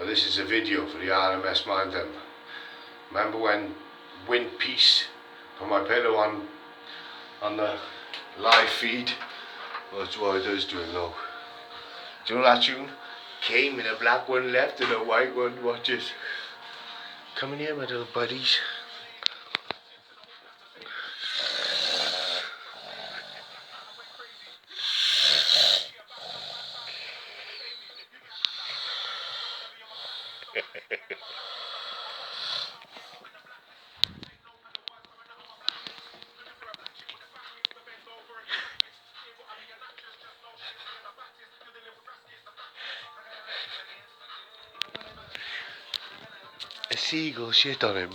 Now this is a video for the RMS man them. Remember when Wind Peace put my pillow on the live feed? Well, that's what it is doing now. Do you know that tune? Came in a black one, left in a white one. Watch this. Come in here, my little buddies. A seagull shit on him.